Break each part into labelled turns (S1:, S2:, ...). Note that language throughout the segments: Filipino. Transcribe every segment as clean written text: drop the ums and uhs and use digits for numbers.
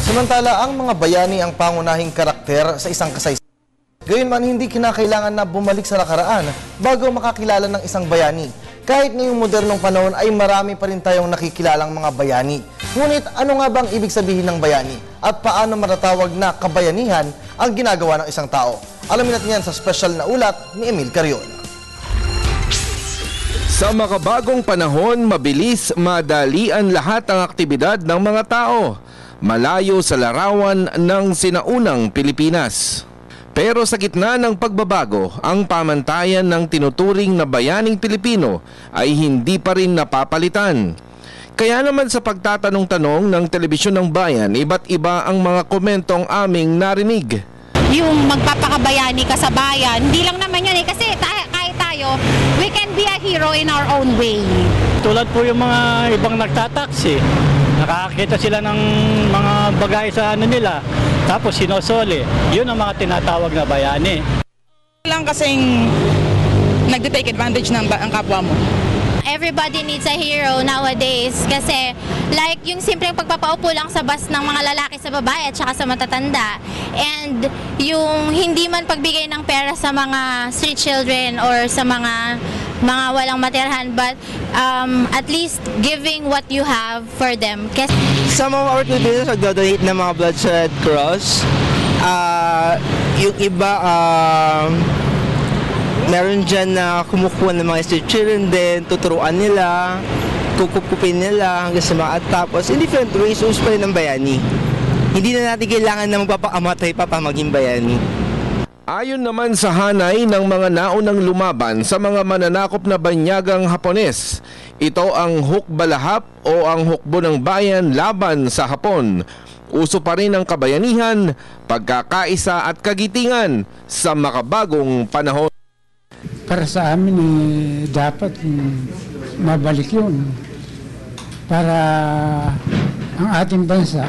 S1: Samantala, ang mga bayani ang pangunahing karakter sa isang kasaysayan. Gayunman, hindi kinakailangan na bumalik sa nakaraan bago makakilala ng isang bayani. Kahit ngayong modernong panahon ay marami pa rin tayong nakikilalang mga bayani. Ngunit ano nga bang ibig sabihin ng bayani? At paano matatawag na kabayanihan ang ginagawa ng isang tao? Alamin natin yan sa special na ulat ni Emil Carion.
S2: Sa makabagong panahon, mabilis, madali ang lahat ng aktibidad ng mga tao. Malayo sa larawan ng sinaunang Pilipinas. Pero sa gitna ng pagbabago, ang pamantayan ng tinuturing na bayaning Pilipino ay hindi pa rin napapalitan. Kaya naman sa pagtatanong-tanong ng Telebisyon ng Bayan, iba't iba ang mga komentong aming narinig.
S3: Yung magpapakabayani ka sa bayan, hindi lang naman yan kasi kahit tayo, we can be a hero in our own way.
S4: Tulad po yung mga ibang nagtataksi, nakakita sila ng mga bagay sa nila, tapos sinosole. Yun ang mga tinatawag na bayani.
S5: Lang kasing nagde-take advantage ng ang kapwa mo.
S3: Everybody needs a hero nowadays kasi like yung simpleng pagpapaupo lang sa bus ng mga lalaki sa babae at saka sa matatanda, and yung hindi man pagbigay ng pera sa mga street children or sa mga walang matirhan, but at least giving what you have for them.
S6: Some of our Filipinos nagdo-donate ng mga blood sa Red Cross. Yung iba meron dyan na kumukuha ng mga street children din, tuturuan nila, kukupin nila hanggang sa mga tapos in different ways, uso pa rin ng bayani. Hindi na natin kailangan na magpapakamatay pa maging bayani.
S2: Ayon naman sa hanay ng mga naunang lumaban sa mga mananakop na banyagang Hapones, ito ang hukbalahap o ang hukbo ng bayan laban sa Hapon. Uso pa rin ang kabayanihan, pagkakaisa at kagitingan sa makabagong panahon.
S7: Para sa amin, dapat mabalik yun para ang ating bansa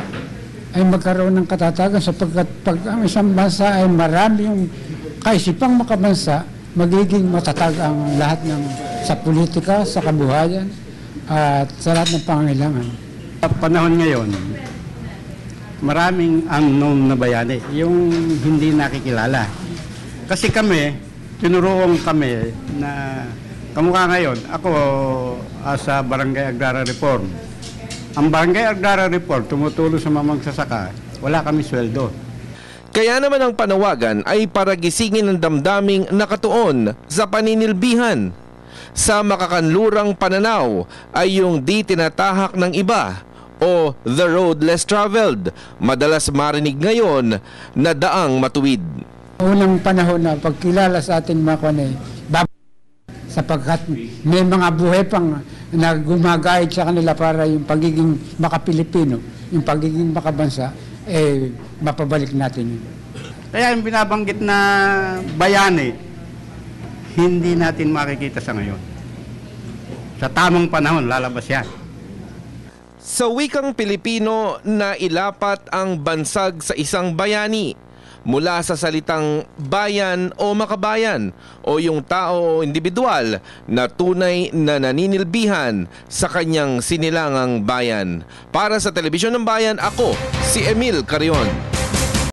S7: ay magkaroon ng katatagan, sapagkat pag ang isang bansa ay marami yung kaisipang makabansa, magiging matatag ang lahat ng sa politika, sa kabuhayan at sa lahat ng pangangailangan.
S4: Sa panahon ngayon, maraming unknown na bayani, yung hindi nakikilala. Kasi tinuruong kami na kamukha ngayon, ako sa Barangay Agrara Reform. Ang Barangay Agrara Reform tumutulong sa mga magsasaka, wala kami sweldo.
S2: Kaya naman ang panawagan ay para gisingin ang damdaming nakatuon sa paninilbihan. Sa makakanlurang pananaw ay yung di tinatahak ng iba o the road less traveled, madalas marinig ngayon na daang matuwid.
S7: Unang panahon na pagkilala sa atin mga kanay, sapagkat may mga buhay pang na gumagayad sa kanila para yung pagiging makapilipino, yung pagiging makabansa, mapabalik natin yun.
S4: Kaya yung binabanggit na bayani, hindi natin makikita sa ngayon. Sa tamang panahon, lalabas yan.
S2: Sa wikang Pilipino, nailapat ang bansag sa isang bayani. Mula sa salitang bayan o makabayan o yung tao o individual na tunay na naninilbihan sa kanyang sinilangang bayan. Para sa Telebisyon ng Bayan, ako si Emil Carion.